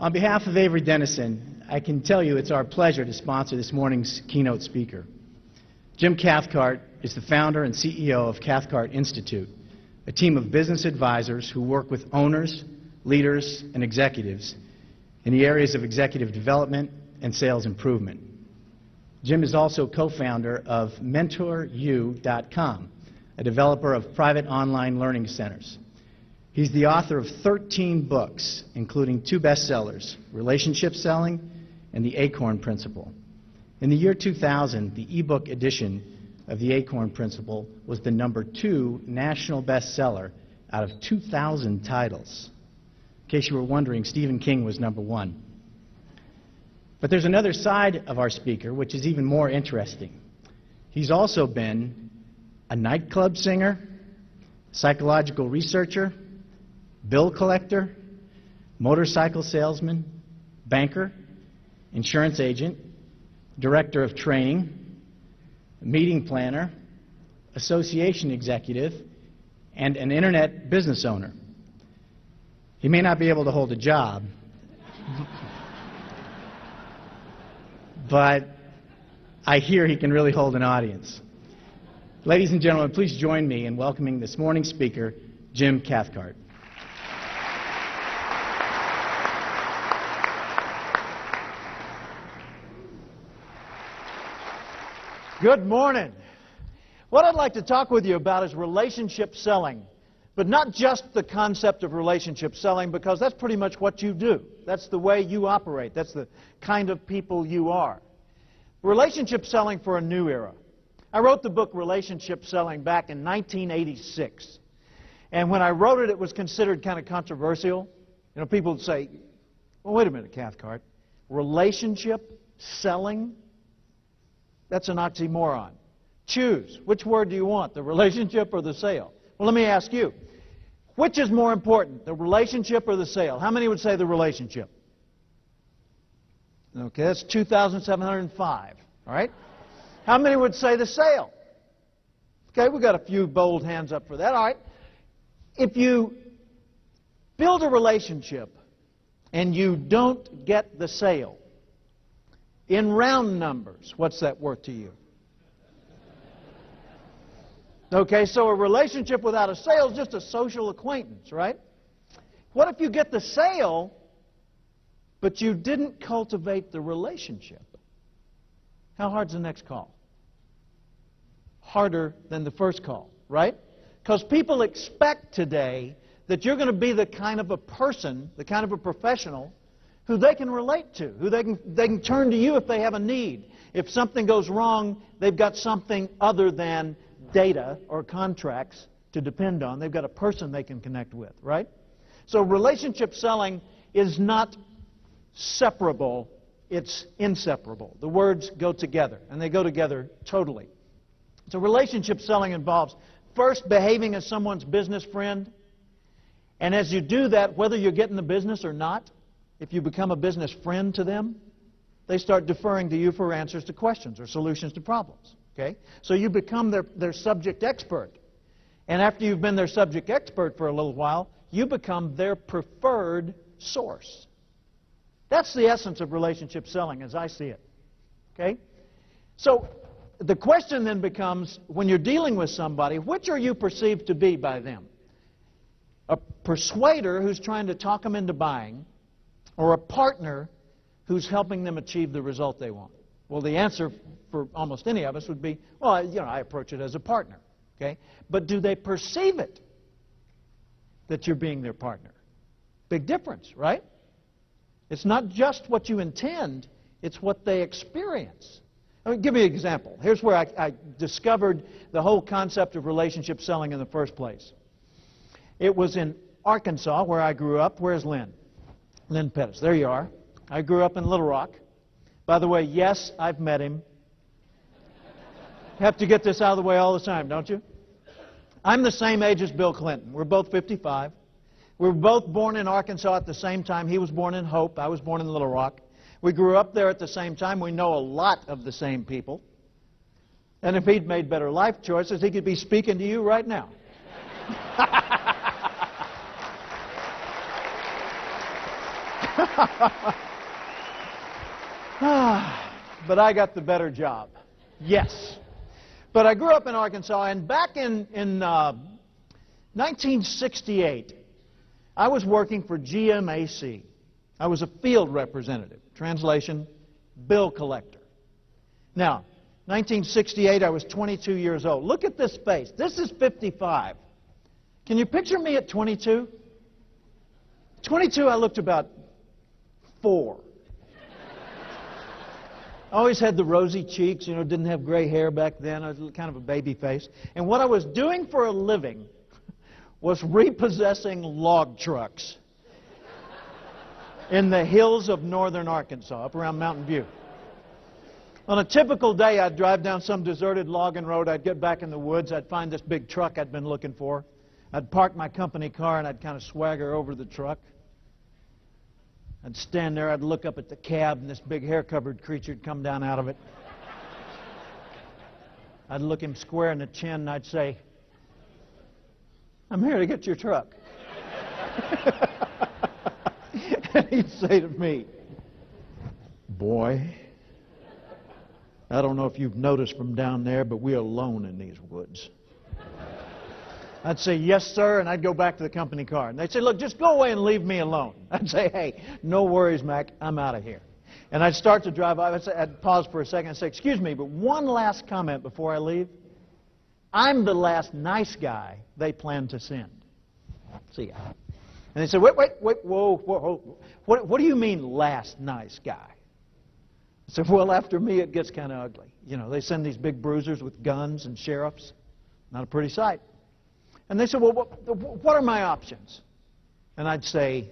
On behalf of Avery Dennison, I can tell you it's our pleasure to sponsor this morning's keynote speaker. Jim Cathcart is the founder and CEO of Cathcart Institute, a team of business advisors who work with owners, leaders, and executives in the areas of executive development and sales improvement. Jim is also co-founder of MentorU.com, a developer of private online learning centers. He's the author of 13 books, including 2 bestsellers, Relationship Selling and The Acorn Principle. In the year 2000, the ebook edition of The Acorn Principle was the #2 national bestseller out of 2,000 titles. In case you were wondering, Stephen King was #1. But there's another side of our speaker which is even more interesting. He's also been a nightclub singer, psychological researcher, bill collector, motorcycle salesman, banker, insurance agent, director of training, meeting planner, association executive, and an internet business owner. He may not be able to hold a job, but I hear he can really hold an audience. Ladies and gentlemen, please join me in welcoming this morning's speaker, Jim Cathcart. Good morning. What I'd like to talk with you about is relationship selling, but not just the concept of relationship selling, because that's pretty much what you do. That's the way you operate. That's the kind of people you are. Relationship selling for a new era. I wrote the book Relationship Selling back in 1986. And when I wrote it, it was considered kind of controversial. You know, people would say, well, wait a minute, Cathcart. Relationship selling? That's an oxymoron. Choose. Which word do you want, the relationship or the sale? Well, let me ask you. Which is more important, the relationship or the sale? How many would say the relationship? Okay, that's 2,705. All right? How many would say the sale? Okay, we've got a few bold hands up for that. All right. If you build a relationship and you don't get the sale, in round numbers, what's that worth to you? Okay, so a relationship without a sale is just a social acquaintance, right? What if you get the sale, but you didn't cultivate the relationship? How hard's the next call? Harder than the first call, right? Because people expect today that you're going to be the kind of a person, the kind of a professional who they can relate to, who they can turn to you if they have a need. If something goes wrong, they've got something other than data or contracts to depend on. They've got a person they can connect with, right? So relationship selling is not separable, it's inseparable. The words go together, and they go together totally. So relationship selling involves first behaving as someone's business friend, and as you do that, whether you're getting the business or not, if you become a business friend to them, they start deferring to you for answers to questions or solutions to problems. Okay? So you become their subject expert. And after you've been their subject expert for a little while, you become their preferred source. That's the essence of relationship selling as I see it. Okay? So the question then becomes, when you're dealing with somebody, which are you perceived to be by them? A persuader who's trying to talk them into buying, or a partner who's helping them achieve the result they want? Well, the answer for almost any of us would be, well, I approach it as a partner. Okay? But do they perceive it that you're being their partner? Big difference, right? It's not just what you intend, it's what they experience. Let me give you an example. Here's where I discovered the whole concept of relationship selling in the first place. It was in Arkansas, where I grew up. Where's Lynn? Lynn Pettis. There you are. I grew up in Little Rock. By the way, yes, I've met him. Have to get this out of the way all the time, don't you? I'm the same age as Bill Clinton. We're both 55. We were both born in Arkansas at the same time. He was born in Hope. I was born in Little Rock. We grew up there at the same time. We know a lot of the same people. And if he'd made better life choices, he could be speaking to you right now. But I got the better job. Yes. But I grew up in Arkansas, and back in 1968, I was working for GMAC. I was a field representative. Translation, bill collector. Now, 1968, I was 22 years old. Look at this face. This is 55. Can you picture me at 22? 22, I looked about 4. I always had the rosy cheeks, you know, didn't have gray hair back then. I was kind of a baby face. And what I was doing for a living was repossessing log trucks in the hills of northern Arkansas, up around Mountain View. On a typical day, I'd drive down some deserted logging road. I'd get back in the woods. I'd find this big truck I'd been looking for. I'd park my company car, and I'd kind of swagger over the truck. I'd stand there, I'd look up at the cab, and this big hair-covered creature would come down out of it. I'd look him square in the chin, and I'd say, "I'm here to get your truck." And he'd say to me, "Boy, I don't know if you've noticed from down there, but we're alone in these woods." I'd say, "Yes, sir," and I'd go back to the company car. And they'd say, "Look, just go away and leave me alone." I'd say, "Hey, no worries, Mac, I'm out of here." And I'd start to drive off. I'd pause for a second and say, "Excuse me, but one last comment before I leave. I'm the last nice guy they plan to send. See ya." And they said, wait, whoa. What do you mean, last nice guy?" I said, "Well, after me, it gets kind of ugly. You know, they send these big bruisers with guns and sheriffs. Not a pretty sight." And they said, "Well, what are my options?" And I'd say,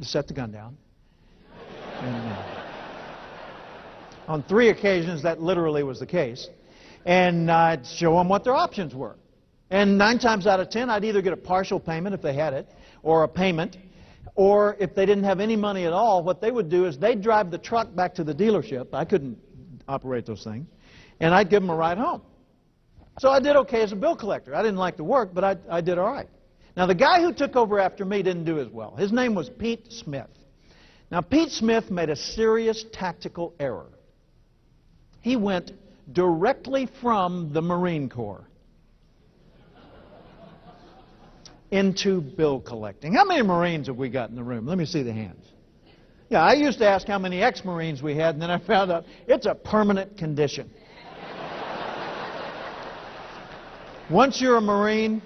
"Set the gun down." And, on 3 occasions, that literally was the case. And I'd show them what their options were. And 9 times out of 10, I'd either get a partial payment if they had it, or a payment, or if they didn't have any money at all, what they would do is they'd drive the truck back to the dealership. I couldn't operate those things. And I'd give them a ride home. So I did okay as a bill collector. I didn't like the work, but I did all right. Now, the guy who took over after me didn't do as well. His name was Pete Smith. Now, Pete Smith made a serious tactical error. He went directly from the Marine Corps into bill collecting. How many Marines have we got in the room? Let me see the hands. Yeah, I used to ask how many ex-Marines we had, and then I found out it's a permanent condition. Once you're a Marine,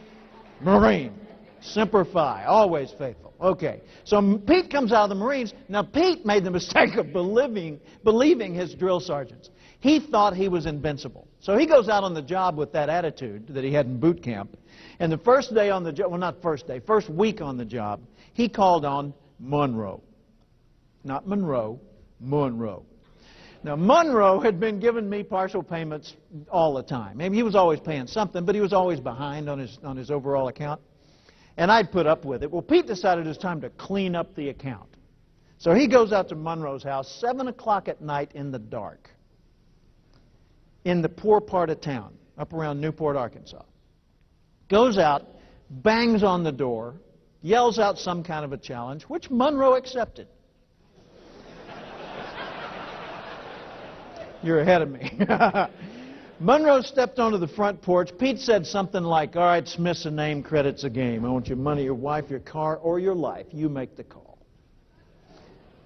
Semper Fi, always faithful. Okay, so Pete comes out of the Marines. Now, Pete made the mistake of believing his drill sergeants. He thought he was invincible. So he goes out on the job with that attitude that he had in boot camp. And the first day on the job, well, not first day, first week on the job, he called on Monroe. Not Monroe, Monroe. Now, Monroe had been giving me partial payments all the time. Maybe he was always paying something, but he was always behind on his overall account. And I'd put up with it. Well, Pete decided it was time to clean up the account. So he goes out to Monroe's house, 7 o'clock at night in the dark, in the poor part of town, up around Newport, Arkansas. Goes out, bangs on the door, yells out some kind of a challenge, which Monroe accepted. You're ahead of me. Monroe stepped onto the front porch. Pete said something like, "All right, Smith's a name, credit's a game. I want your money, your wife, your car, or your life. You make the call."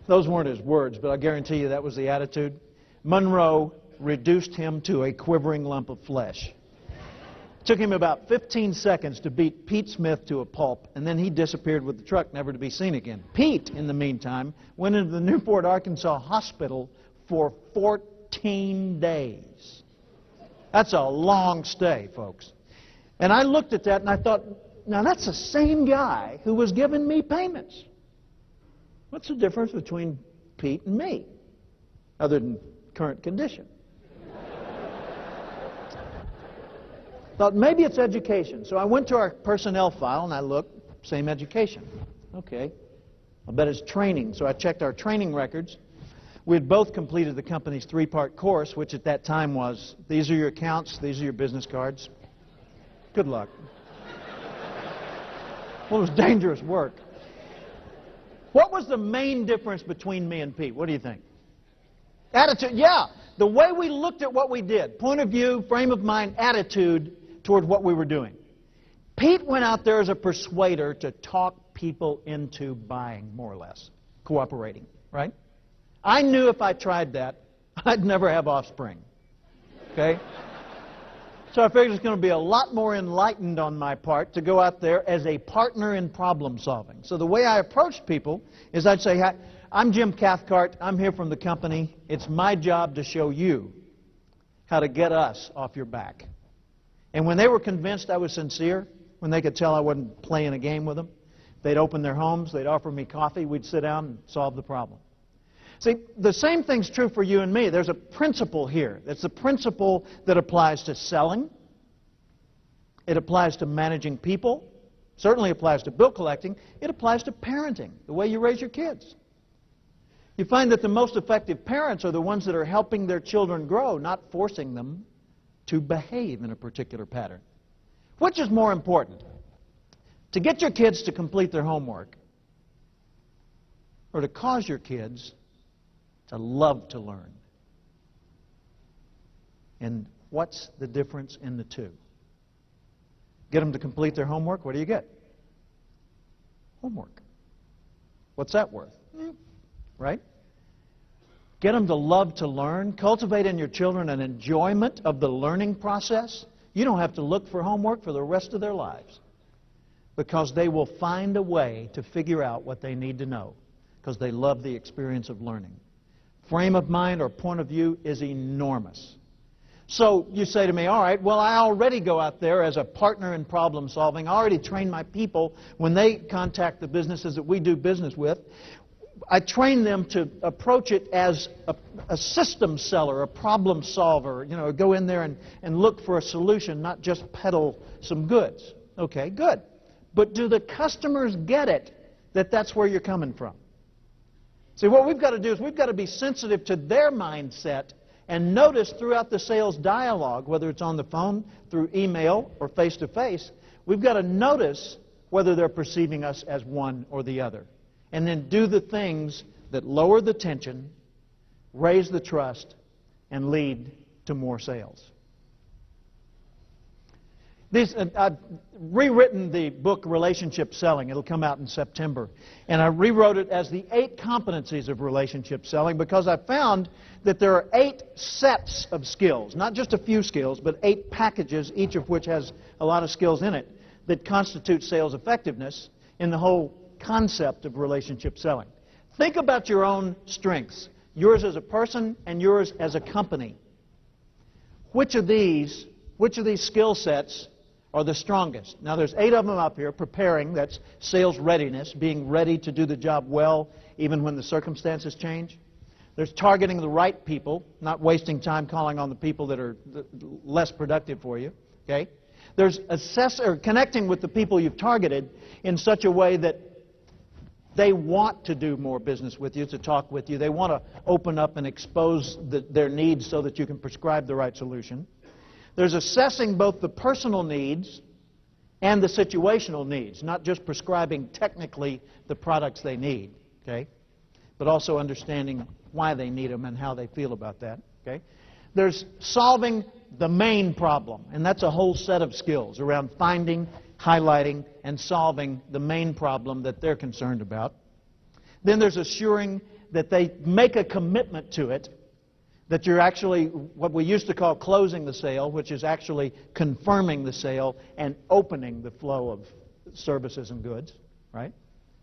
Those weren't his words, but I guarantee you that was the attitude. Monroe reduced him to a quivering lump of flesh. It took him about 15 seconds to beat Pete Smith to a pulp, and then he disappeared with the truck, never to be seen again. Pete, in the meantime, went into the Newport, Arkansas hospital for 14 days. That's a long stay, folks. And I looked at that and I thought, now that's the same guy who was giving me payments. What's the difference between Pete and me, other than current condition? Thought maybe it's education. So I went to our personnel file and I looked, same education. Okay, I'll bet it's training. So I checked our training records. We had both completed the company's 3-part course, which at that time was, these are your accounts, these are your business cards. Good luck. Well, it was dangerous work. What was the main difference between me and Pete? What do you think? Attitude, yeah. The way we looked at what we did. Point of view, frame of mind, attitude toward what we were doing. Pete went out there as a persuader to talk people into buying, more or less, cooperating, right? I knew if I tried that, I'd never have offspring, okay? So I figured it's going to be a lot more enlightened on my part to go out there as a partner in problem solving. So the way I approached people is I'd say, "Hi, I'm Jim Cathcart. I'm here from the company. It's my job to show you how to get us off your back." And when they were convinced I was sincere, when they could tell I wasn't playing a game with them, they'd open their homes, they'd offer me coffee, we'd sit down and solve the problem. See, the same thing's true for you and me. There's a principle here. It's the principle that applies to selling. It applies to managing people. Certainly applies to bill collecting. It applies to parenting, the way you raise your kids. You find that the most effective parents are the ones that are helping their children grow, not forcing them to behave in a particular pattern. Which is more important? To get your kids to complete their homework, or to cause your kids to love to learn? And what's the difference in the two? Get them to complete their homework, what do you get? Homework. What's that worth? Right? Get them to love to learn. Cultivate in your children an enjoyment of the learning process. You don't have to look for homework for the rest of their lives, because they will find a way to figure out what they need to know, because they love the experience of learning. Frame of mind or point of view is enormous. So you say to me, all right, well, I already go out there as a partner in problem solving. I already train my people when they contact the businesses that we do business with. I train them to approach it as a system seller, a problem solver. You know, go in there and look for a solution, not just peddle some goods. Okay, good. But do the customers get it that that's where you're coming from? See, what we've got to do is we've got to be sensitive to their mindset and notice throughout the sales dialogue, whether it's on the phone, through email, or face-to-face, we've got to notice whether they're perceiving us as one or the other. And then do the things that lower the tension, raise the trust, and lead to more sales. I've rewritten the book Relationship Selling. It'll come out in September. And I rewrote it as the 8 competencies of relationship selling, because I found that there are 8 sets of skills, not just a few skills, but 8 packages, each of which has a lot of skills in it, that constitute sales effectiveness in the whole concept of relationship selling. Think about your own strengths, yours as a person and yours as a company. Which of these skill sets are the strongest? Now, there's 8 of them up here. Preparing, that's sales readiness, being ready to do the job well even when the circumstances change. There's targeting the right people, not wasting time calling on the people that are less productive for you. Okay? There's connecting with the people you've targeted in such a way that they want to do more business with you, to talk with you. They want to open up and expose their needs so that you can prescribe the right solution. There's assessing both the personal needs and the situational needs, not just prescribing technically the products they need, okay, but also understanding why they need them and how they feel about that, okay. There's solving the main problem, and that's a whole set of skills around finding, highlighting, and solving the main problem that they're concerned about. Then there's assuring that they make a commitment to it, that you're actually what we used to call closing the sale, which is actually confirming the sale and opening the flow of services and goods, right?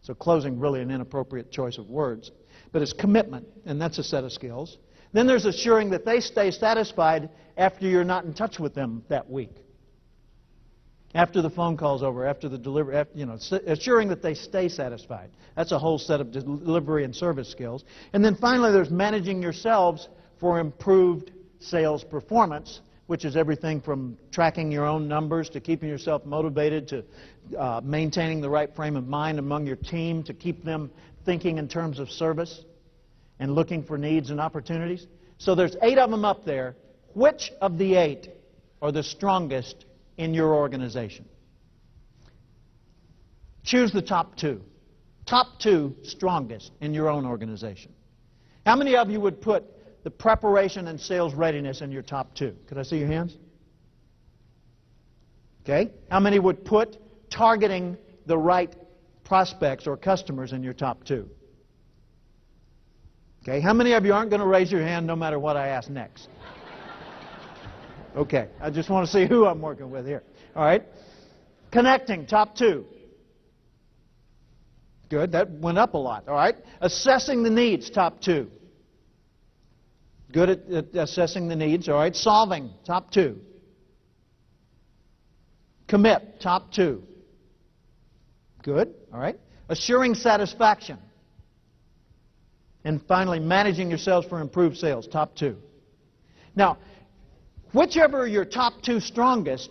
So closing, really an inappropriate choice of words, but it's commitment, and that's a set of skills. Then there's assuring that they stay satisfied after you're not in touch with them that week. After the phone call's over, after the delivery, assuring that they stay satisfied. That's a whole set of delivery and service skills. And then finally, there's managing yourselves for improved sales performance, which is everything from tracking your own numbers to keeping yourself motivated to maintaining the right frame of mind among your team to keep them thinking in terms of service and looking for needs and opportunities. So there's 8 of them up there. Which of the 8 are the strongest in your organization? Choose the top 2. Top 2 strongest in your own organization. How many of you would put the preparation and sales readiness in your top 2? Could I see your hands? Okay. How many would put targeting the right prospects or customers in your top 2? Okay. How many of you aren't going to raise your hand no matter what I ask next? Okay. I just want to see who I'm working with here. All right. Connecting, top 2. Good. That went up a lot. All right. Assessing the needs, top 2. Good at assessing the needs. All right. Solving, top 2. Commit, top 2. Good. All right. Assuring satisfaction. And finally, managing yourselves for improved sales, top 2. Now, whichever are your top 2 strongest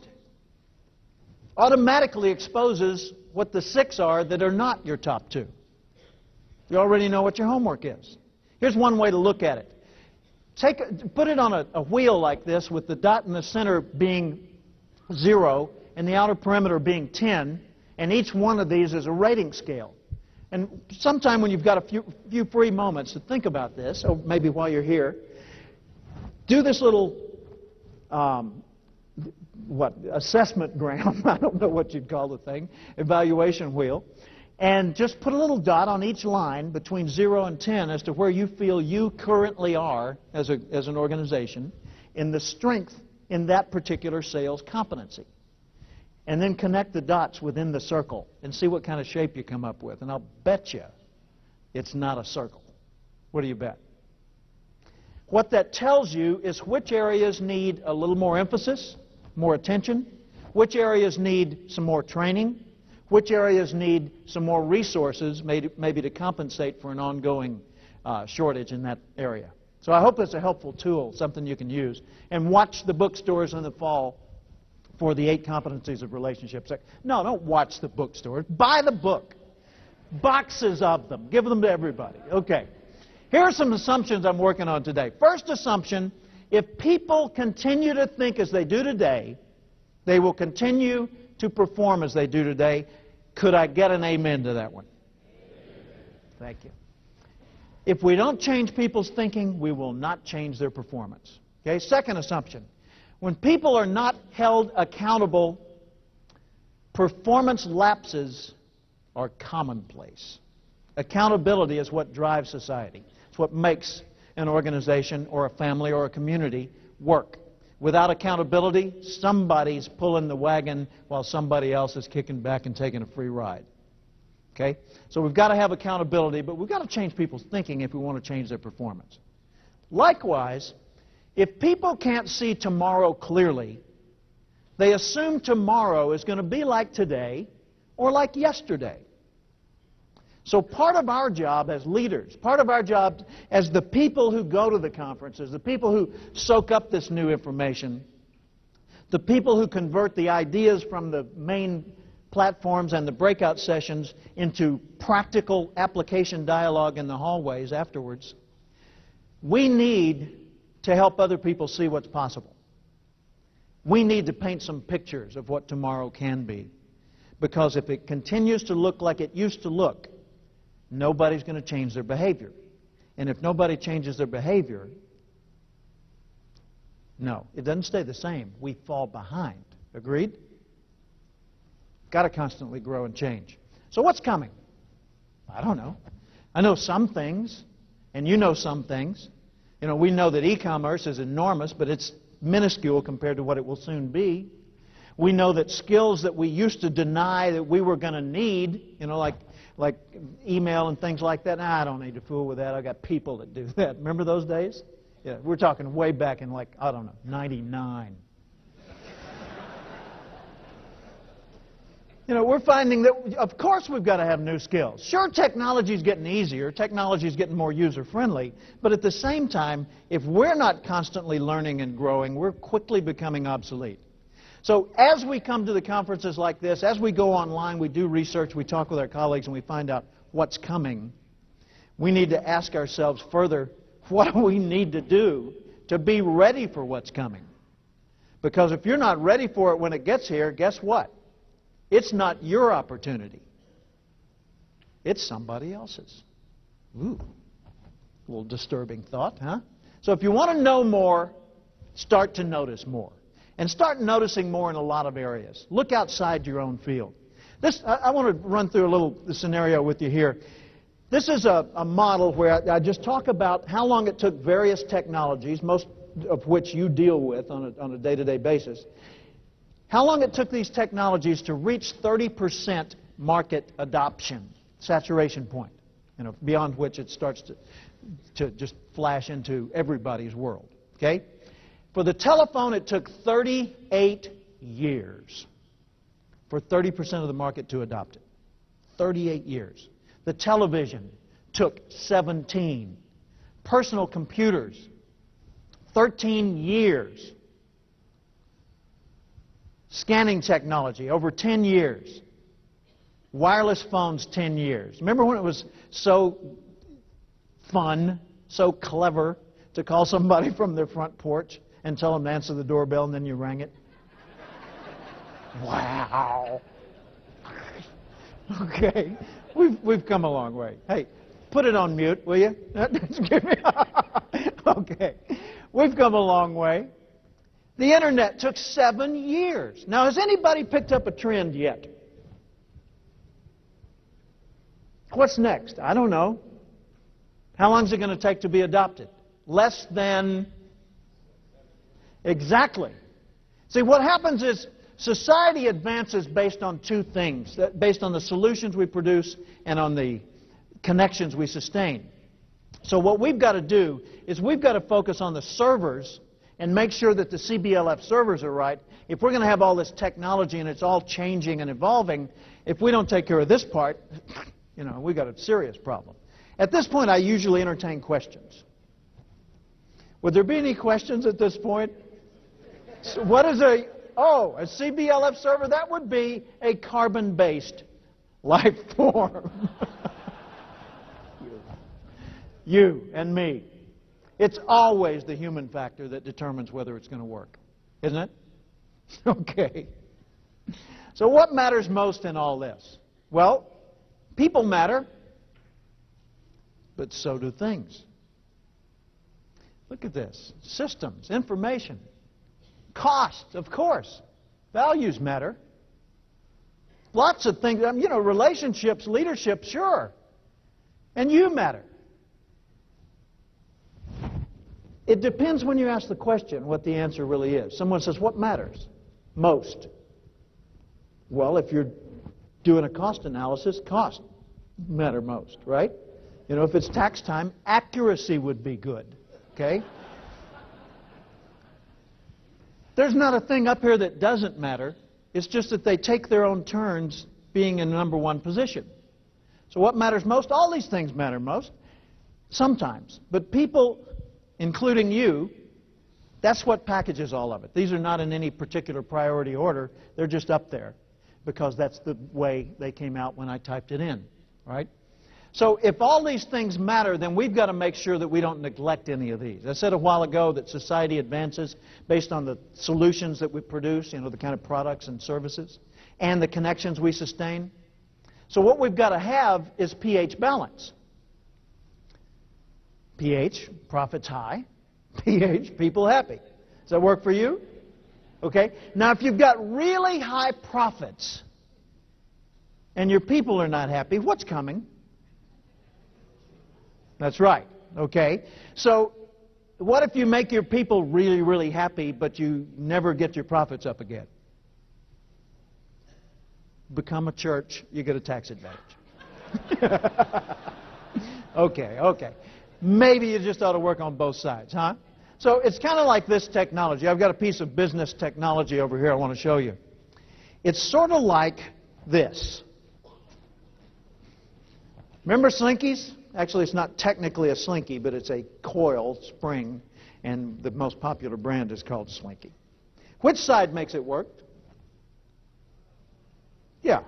automatically exposes what the 6 are that are not your top 2. You already know what your homework is. Here's one way to look at it. Put it on a wheel like this with the dot in the center being 0 and the outer perimeter being 10, and each one of these is a rating scale. And sometime when you've got a few free moments to think about this, or maybe while you're here, do this little assessment gram, I don't know what you'd call the thing, evaluation wheel, and just put a little dot on each line between 0 and 10 as to where you feel you currently are as an organization in the strength in that particular sales competency. And then connect the dots within the circle and see what kind of shape you come up with. And I'll bet you it's not a circle. What do you bet? What that tells you is which areas need a little more emphasis, more attention, which areas need some more training, which areas need some more resources maybe to compensate for an ongoing shortage in that area. So I hope it's a helpful tool, something you can use. And watch the bookstores in the fall for the 8 competencies of relationships. No, don't watch the bookstores. Buy the book. Boxes of them. Give them to everybody. Okay. Here are some assumptions I'm working on today. First assumption, if people continue to think as they do today, they will continue to perform as they do today. Could I get an amen to that one? Thank you. If we don't change people's thinking, we will not change their performance. Okay. Second assumption. When people are not held accountable, performance lapses are commonplace. Accountability is what drives society. It's what makes an organization or a family or a community work. Without accountability, somebody's pulling the wagon while somebody else is kicking back and taking a free ride. Okay? So we've got to have accountability, but we've got to change people's thinking if we want to change their performance. Likewise, if people can't see tomorrow clearly, they assume tomorrow is going to be like today or like yesterday. So part of our job as leaders, part of our job as the people who go to the conferences, the people who soak up this new information, the people who convert the ideas from the main platforms and the breakout sessions into practical application dialogue in the hallways afterwards, we need to help other people see what's possible. We need to paint some pictures of what tomorrow can be. Because if it continues to look like it used to look, nobody's going to change their behavior. And if nobody changes their behavior, no, it doesn't stay the same. We fall behind. Agreed? Got to constantly grow and change. So what's coming? I don't know. I know some things, and you know some things. You know, we know that e-commerce is enormous, but it's minuscule compared to what it will soon be. We know that skills that we used to deny that we were going to need, you know, like email and things like that. Nah, I don't need to fool with that. I got people that do that. Remember those days? Yeah, we're talking way back in like, I don't know, 99. You know, we're finding that, of course, we've got to have new skills. Sure, technology's getting easier. Technology's getting more user-friendly. But at the same time, if we're not constantly learning and growing, we're quickly becoming obsolete. So as we come to the conferences like this, as we go online, we do research, we talk with our colleagues, and we find out what's coming, we need to ask ourselves further, what do we need to do to be ready for what's coming? Because if you're not ready for it when it gets here, guess what? It's not your opportunity. It's somebody else's. Ooh, a little disturbing thought, huh? So if you want to know more, start to notice more. And start noticing more in a lot of areas. Look outside your own field. I want to run through a little scenario with you here. This is a model where I just talk about how long it took various technologies, most of which you deal with on a day-to-day basis, how long it took these technologies to reach 30% market adoption, saturation point, beyond which it starts to just flash into everybody's world. Okay? For the telephone, it took 38 years for 30% of the market to adopt it. 38 years. The television took 17. Personal computers, 13 years. Scanning technology, over 10 years. Wireless phones, 10 years. Remember when it was so fun, so clever to call somebody from their front porch and tell them to answer the doorbell and then you rang it? Wow. Okay. We've come a long way. Hey, put it on mute, will you? Okay. We've come a long way. The Internet took 7 years. Now, has anybody picked up a trend yet? What's next? I don't know. How long is it going to take to be adopted? Less than... Exactly. See, what happens is society advances based on two things, based on the solutions we produce and on the connections we sustain. So what we've got to do is we've got to focus on the servers and make sure that the CBLF servers are right. If we're going to have all this technology and it's all changing and evolving, if we don't take care of this part, we've got a serious problem. At this point, I usually entertain questions. Would there be any questions at this point? So what is a CBLF server? That would be a carbon-based life form. You and me. It's always the human factor that determines whether it's going to work, isn't it? Okay. So what matters most in all this? Well, people matter, but so do things. Look at this. Systems, information, cost, of course. Values matter. Lots of things. Relationships, leadership, sure. And you matter. It depends when you ask the question what the answer really is. Someone says, what matters most? Well, if you're doing a cost analysis, cost matter most, right? If it's tax time, accuracy would be good, okay? There's not a thing up here that doesn't matter. It's just that they take their own turns being in number one position. So what matters most? All these things matter most, sometimes. But people, including you, that's what packages all of it. These are not in any particular priority order. They're just up there because that's the way they came out when I typed it in, right? So if all these things matter, then we've got to make sure that we don't neglect any of these. I said a while ago that society advances based on the solutions that we produce, the kind of products and services, and the connections we sustain. So what we've got to have is pH balance. pH, profits high. pH, people happy. Does that work for you? Okay. Now, if you've got really high profits and your people are not happy, what's coming? That's right. Okay. So what if you make your people really, really happy, but you never get your profits up again? Become a church, you get a tax advantage. Okay. Maybe you just ought to work on both sides, huh? So it's kind of like this technology. I've got a piece of business technology over here I want to show you. It's sort of like this. Remember slinkies? Actually, it's not technically a slinky, but it's a coil spring, and the most popular brand is called Slinky. Which side makes it work? Yeah.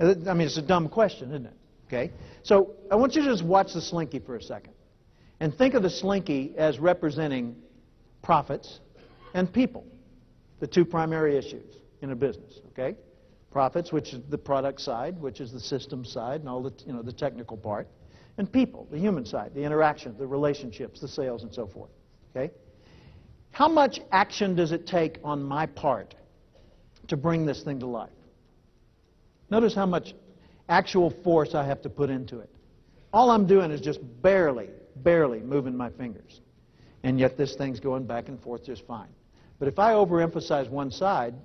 It's a dumb question, isn't it? Okay. So I want you to just watch the Slinky for a second. And think of the Slinky as representing profits and people, the two primary issues in a business, okay? Profits, which is the product side, which is the system side, and all the, the technical part. And people, the human side, the interaction, the relationships, the sales, and so forth. Okay? How much action does it take on my part to bring this thing to life? Notice how much actual force I have to put into it. All I'm doing is just barely moving my fingers. And yet this thing's going back and forth just fine. But if I overemphasize one side,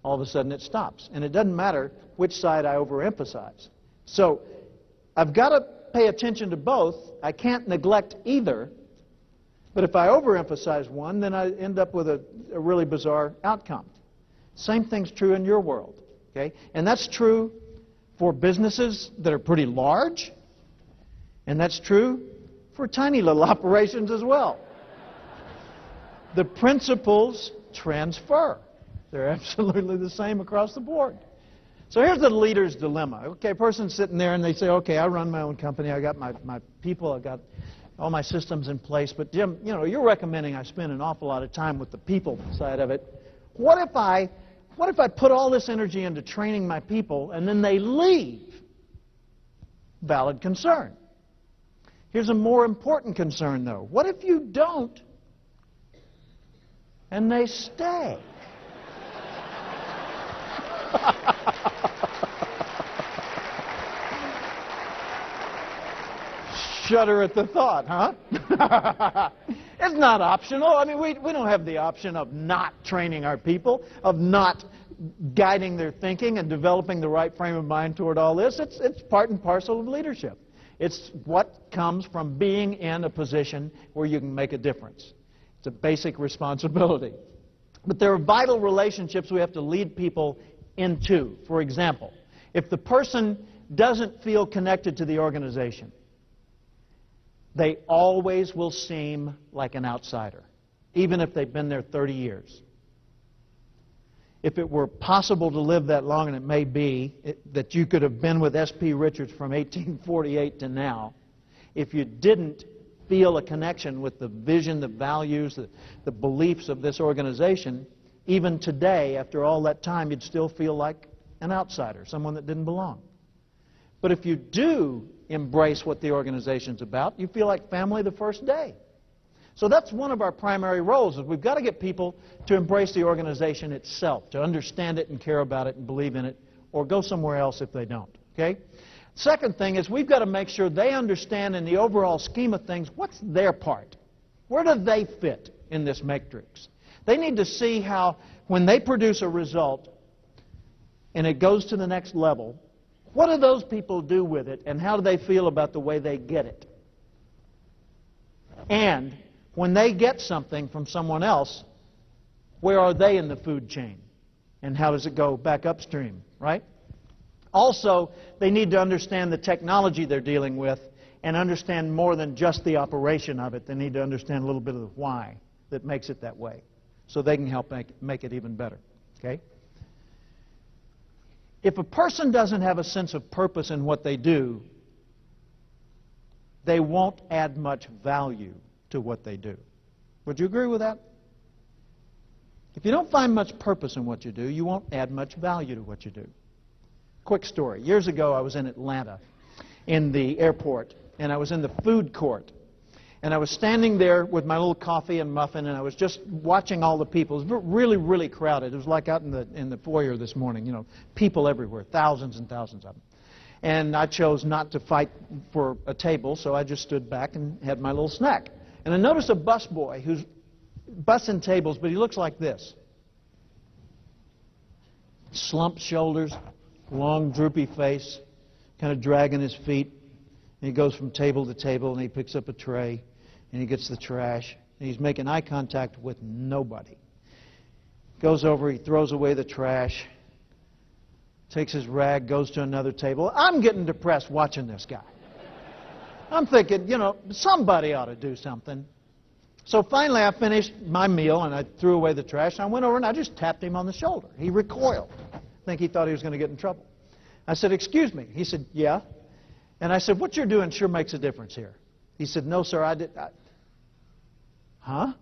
all of a sudden it stops. And it doesn't matter which side I overemphasize. So I've got to pay attention to both. I can't neglect either. But if I overemphasize one, then I end up with a really bizarre outcome. Same thing's true in your world. Okay? And that's true for businesses that are pretty large. And that's true for tiny little operations as well. The principles transfer. They're absolutely the same across the board. So here's the leader's dilemma. Okay, a person's sitting there and they say, okay, I run my own company. I got my people. I got all my systems in place. But Jim, you're recommending I spend an awful lot of time with the people side of it. What if I put all this energy into training my people and then they leave? Valid concern. Here's a more important concern, though. What if you don't and they stay? Shudder at the thought, huh? It's not optional. I mean, we don't have the option of not training our people, of not guiding their thinking and developing the right frame of mind toward all this. It's part and parcel of leadership. It's what comes from being in a position where you can make a difference. It's a basic responsibility. But there are vital relationships we have to lead people into. For example, if the person doesn't feel connected to the organization, they always will seem like an outsider, even if they've been there 30 years. If it were possible to live that long, and it may be, that you could have been with S.P. Richards from 1848 to now, if you didn't feel a connection with the vision, the values, the beliefs of this organization, even today, after all that time, you'd still feel like an outsider, someone that didn't belong. But if you do embrace what the organization's about, you feel like family the first day. So that's one of our primary roles, is we've got to get people to embrace the organization itself, to understand it and care about it and believe in it, or go somewhere else if they don't. Okay? Second thing is we've got to make sure they understand in the overall scheme of things, what's their part? Where do they fit in this matrix? They need to see how, when they produce a result and it goes to the next level, what do those people do with it, and how do they feel about the way they get it? And when they get something from someone else, where are they in the food chain? And how does it go back upstream, right? Also, they need to understand the technology they're dealing with and understand more than just the operation of it. They need to understand a little bit of the why that makes it that way, so they can help make it even better. Okay? If a person doesn't have a sense of purpose in what they do, they won't add much value to what they do. Would you agree with that? If you don't find much purpose in what you do, you won't add much value to what you do. Quick story. Years ago, I was in Atlanta in the airport, and I was in the food court. And I was standing there with my little coffee and muffin, and I was just watching all the people. It was really, really crowded. It was like out in the foyer this morning, people everywhere, thousands and thousands of them. And I chose not to fight for a table, so I just stood back and had my little snack. And I noticed a busboy who's bussing tables, but he looks like this. Slumped shoulders, long droopy face, kind of dragging his feet. And he goes from table to table, and he picks up a tray, and he gets the trash, and he's making eye contact with nobody. Goes over, he throws away the trash, takes his rag, goes to another table. I'm getting depressed watching this guy. I'm thinking, somebody ought to do something. So finally I finished my meal, and I threw away the trash, and I went over and I just tapped him on the shoulder. He recoiled. I think he thought he was going to get in trouble. I said, "Excuse me." He said, "Yeah." And I said, "What you're doing sure makes a difference here." He said, "No, sir, Huh?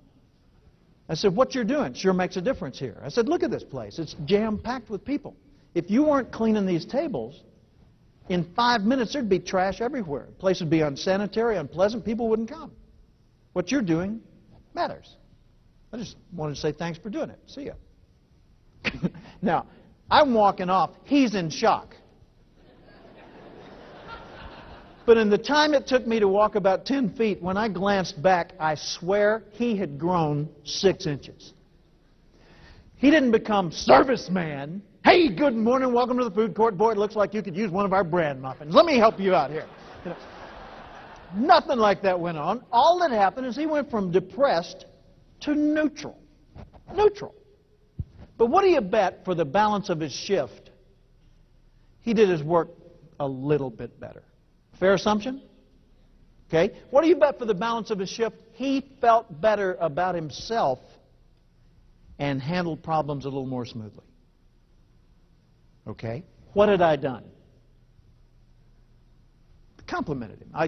I said, "What you're doing sure makes a difference here." I said, "Look at this place. It's jam-packed with people. If you weren't cleaning these tables, in 5 minutes there'd be trash everywhere. The place would be unsanitary, unpleasant. People wouldn't come. What you're doing matters. I just wanted to say thanks for doing it. See ya. Now, I'm walking off. He's in shock. But in the time it took me to walk about 10 feet, when I glanced back, I swear he had grown 6 inches. He didn't become serviceman. Hey, good morning, welcome to the food court. Boy, it looks like you could use one of our bran muffins. Let me help you out here. You know, nothing like that went on. All that happened is he went from depressed to neutral. Neutral. But what do you bet for the balance of his shift? He did his work a little bit better. Fair assumption? Okay. What do you bet for the balance of his shift? He felt better about himself and handled problems a little more smoothly. Okay. What had I done? Complimented him. I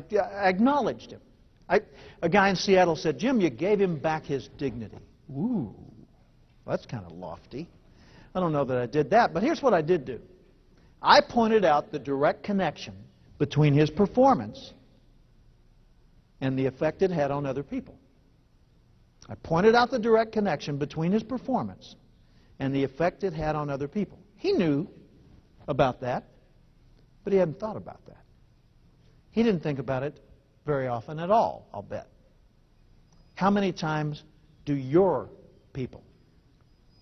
acknowledged him. A guy in Seattle said, Jim, you gave him back his dignity. Ooh, that's kind of lofty. I don't know that I did that, but here's what I did do. I pointed out the direct connection between his performance and the effect it had on other people. I pointed out the direct connection between his performance and the effect it had on other people. He knew about that, but he hadn't thought about that. He didn't think about it very often at all, I'll bet. How many times do your people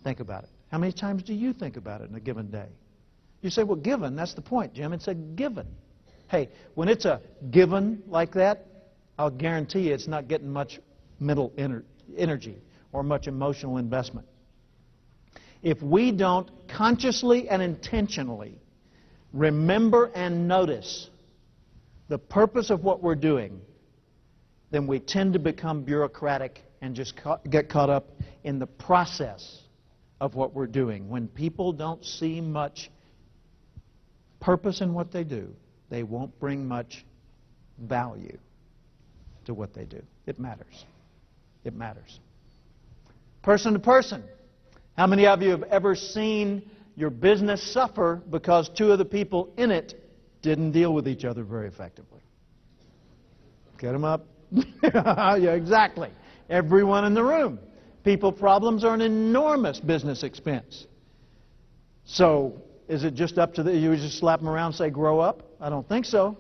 think about it? How many times do you think about it in a given day? You say, well, given, that's the point, Jim. It's a given. Hey, when it's a given like that, I'll guarantee you it's not getting much mental energy or much emotional investment. If we don't consciously and intentionally remember and notice the purpose of what we're doing, then we tend to become bureaucratic and just get caught up in the process of what we're doing. When people don't see much purpose in what they do, they won't bring much value to what they do. It matters. It matters. Person to person. How many of you have ever seen your business suffer because two of the people in it didn't deal with each other very effectively? Get them up? Yeah, exactly. Everyone in the room. People problems are an enormous business expense. So, is it just up to you just slap them around and say, grow up? I don't think so.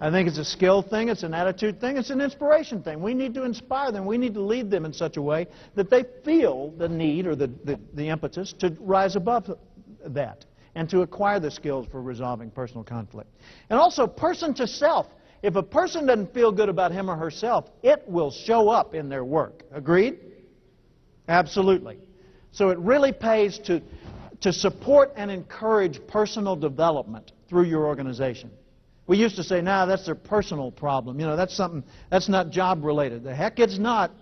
I think it's a skill thing, it's an attitude thing, it's an inspiration thing. We need to inspire them. We need to lead them in such a way that they feel the need or the impetus to rise above that and to acquire the skills for resolving personal conflict. And also, person to self. If a person doesn't feel good about him or herself, it will show up in their work. Agreed? Absolutely. So it really pays to support and encourage personal development through your organization. We used to say, nah, that's their personal problem. You know, that's something, that's not job related. The heck it's not.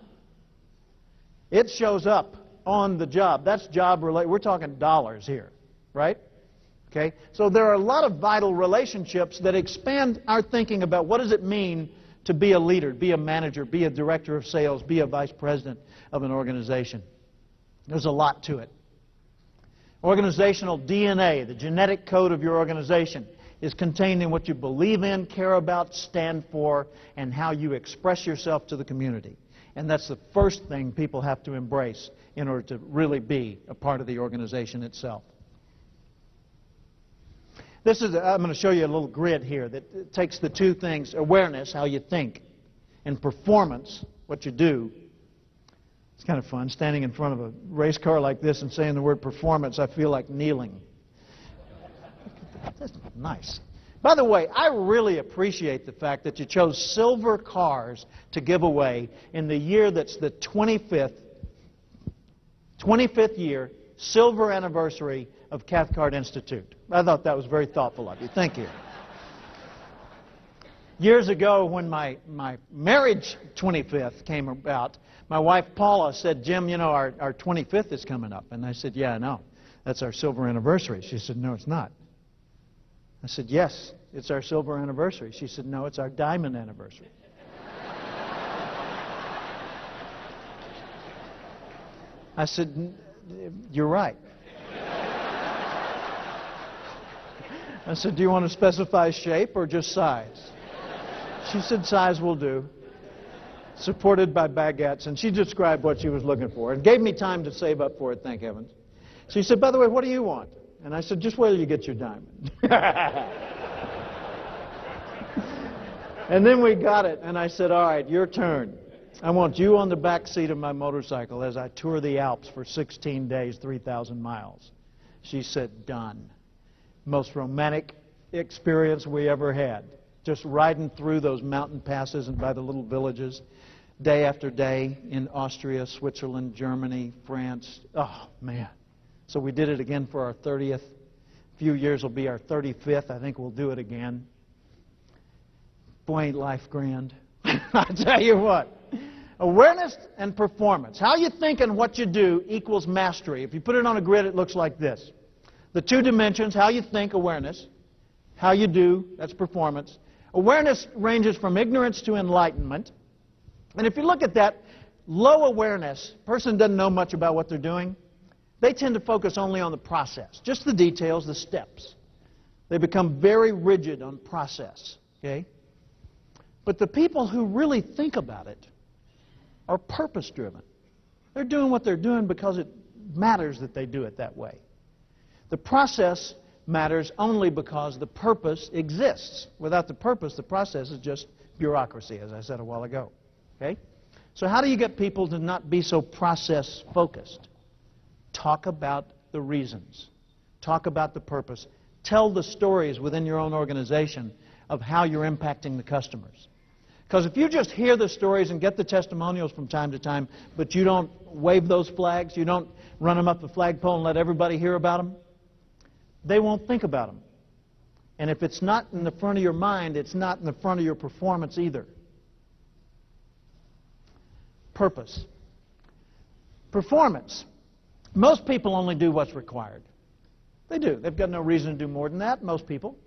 It shows up on the job. That's job related. We're talking dollars here, right? Okay? So there are a lot of vital relationships that expand our thinking about what does it mean to be a leader, be a manager, be a director of sales, be a vice president of an organization. There's a lot to it. Organizational DNA, the genetic code of your organization, is contained in what you believe in, care about, stand for, and how you express yourself to the community. And that's the first thing people have to embrace in order to really be a part of the organization itself. I'm going to show you a little grid here that takes the two things, awareness, how you think, and performance, what you do. It's kind of fun, standing in front of a race car like this and saying the word performance, I feel like kneeling. That's nice. By the way, I really appreciate the fact that you chose silver cars to give away in the year that's the 25th year, silver anniversary of Cathcart Institute. I thought that was very thoughtful of you. Thank you. Years ago, when my marriage 25th came about, my wife Paula said, Jim, you know, our 25th is coming up. And I said, yeah, I know. That's our silver anniversary. She said, no, it's not. I said, yes, it's our silver anniversary. She said, no, it's our diamond anniversary. I said, you're right. I said, do you want to specify shape or just size? She said, size will do. Supported by baguettes. And she described what she was looking for and gave me time to save up for it, thank heavens. She said, by the way, what do you want? And I said, just wait till you get your diamond. And then we got it, and I said, all right, your turn. I want you on the back seat of my motorcycle as I tour the Alps for 16 days, 3,000 miles. She said, done. Most romantic experience we ever had. Just riding through those mountain passes and by the little villages, day after day in Austria, Switzerland, Germany, France. Oh, man. So we did it again for our 30th. A few years will be our 35th. I think we'll do it again. Boy, ain't life grand. I tell you what. Awareness and performance. How you think and what you do equals mastery. If you put it on a grid, it looks like this. The two dimensions, how you think, awareness. How you do, that's performance. Awareness ranges from ignorance to enlightenment. And if you look at that, low awareness, person doesn't know much about what they're doing. They tend to focus only on the process, just the details, the steps. They become very rigid on process. Okay? But the people who really think about it are purpose-driven. They're doing what they're doing because it matters that they do it that way. The process matters only because the purpose exists. Without the purpose, the process is just bureaucracy, as I said a while ago. Okay? So how do you get people to not be so process-focused? Talk about the reasons. Talk about the purpose. Tell the stories within your own organization of how you're impacting the customers. Because if you just hear the stories and get the testimonials from time to time, but you don't wave those flags, you don't run them up the flagpole and let everybody hear about them, they won't think about them. And if it's not in the front of your mind, it's not in the front of your performance either. Purpose. Performance. Most people only do what's required. They do. They've got no reason to do more than that, most people.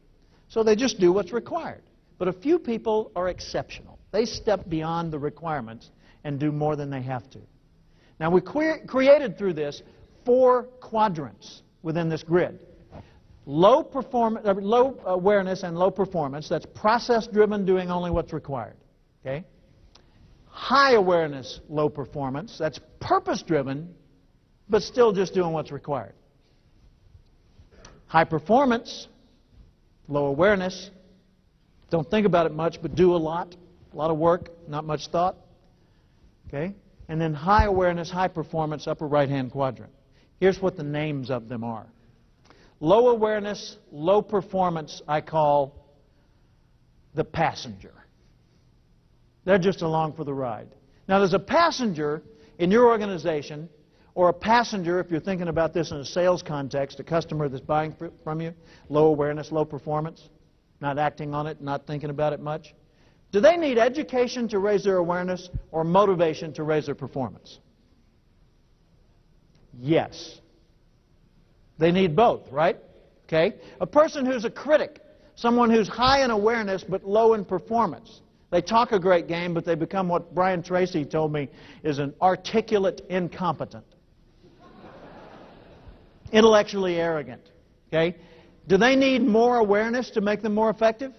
So they just do what's required. But a few people are exceptional. They step beyond the requirements and do more than they have to. Now, we created through this 4 quadrants within this grid. Low awareness and low performance, that's process-driven, doing only what's required. Okay? High awareness, low performance, that's purpose-driven, but still just doing what's required. High performance, low awareness, don't think about it much, but do a lot of work, not much thought. Okay? And then high awareness, high performance, upper right-hand quadrant. Here's what the names of them are. Low awareness, low performance, I call the passenger. They're just along for the ride. Now, there's a passenger in your organization, or a passenger, if you're thinking about this in a sales context, a customer that's buying from you, low awareness, low performance, not acting on it, not thinking about it much. Do they need education to raise their awareness or motivation to raise their performance? Yes. They need both, right? Okay? A person who's a critic, someone who's high in awareness but low in performance. They talk a great game, but they become what Brian Tracy told me is an articulate incompetent. Intellectually arrogant. Okay? Do they need more awareness to make them more effective?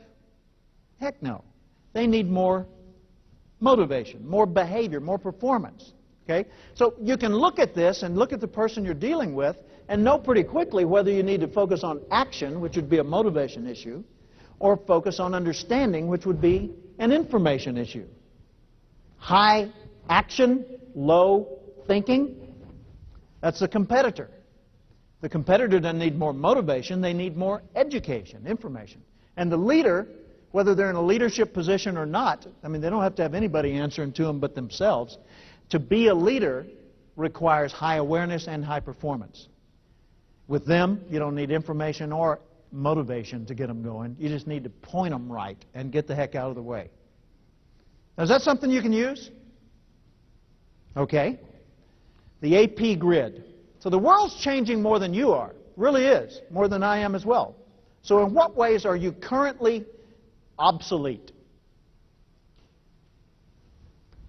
Heck no. They need more motivation, more behavior, more performance. Okay? So you can look at this and look at the person you're dealing with and know pretty quickly whether you need to focus on action, which would be a motivation issue, or focus on understanding, which would be an information issue. High action, low thinking, that's the competitor. The competitor doesn't need more motivation, they need more education, information. And the leader, whether they're in a leadership position or not, I mean, they don't have to have anybody answering to them but themselves. To be a leader requires high awareness and high performance. With them, you don't need information or motivation to get them going. You just need to point them right and get the heck out of the way. Now, is that something you can use? Okay. The AP grid. So the world's changing more than you are. Really is. More than I am as well. So in what ways are you currently obsolete?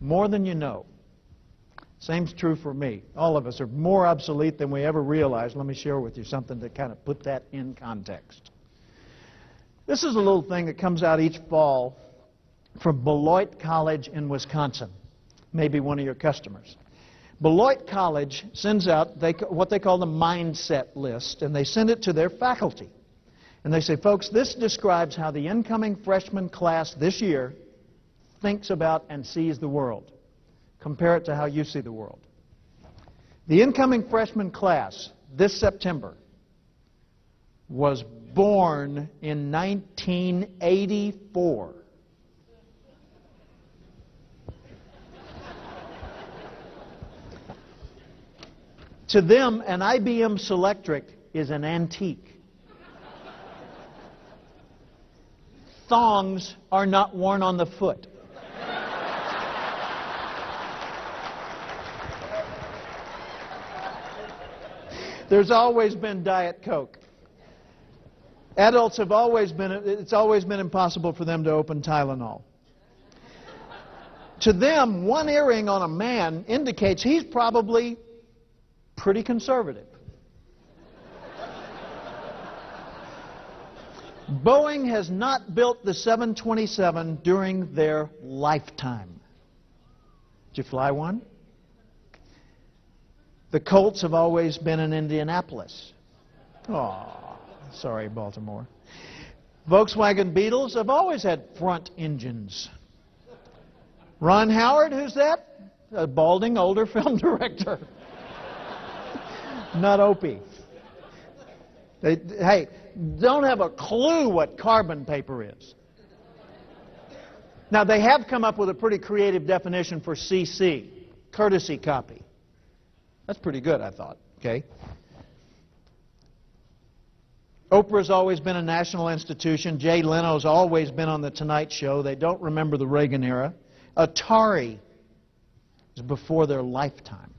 More than you know. Same's true for me. All of us are more obsolete than we ever realized. Let me share with you something to kind of put that in context. This is a little thing that comes out each fall from Beloit College in Wisconsin, maybe one of your customers. Beloit College sends out what they call the mindset list, and they send it to their faculty. And they say, folks, this describes how the incoming freshman class this year thinks about and sees the world. Compare it to how you see the world. The incoming freshman class this September was born in 1984. To them, an IBM Selectric is an antique. Thongs are not worn on the foot. There's always been Diet Coke. Adults have always been, it's always been impossible for them to open Tylenol. To them, one earring on a man indicates he's probably pretty conservative. Boeing has not built the 727 during their lifetime. Did you fly one? The Colts have always been in Indianapolis. Oh, sorry, Baltimore. Volkswagen Beetles have always had front engines. Ron Howard, who's that? A balding older film director. Not Opie. Hey, don't have a clue what carbon paper is. Now, they have come up with a pretty creative definition for CC, courtesy copy. That's pretty good, I thought. Okay. Oprah's always been a national institution. Jay Leno's always been on The Tonight Show. They don't remember the Reagan era. Atari is before their lifetime.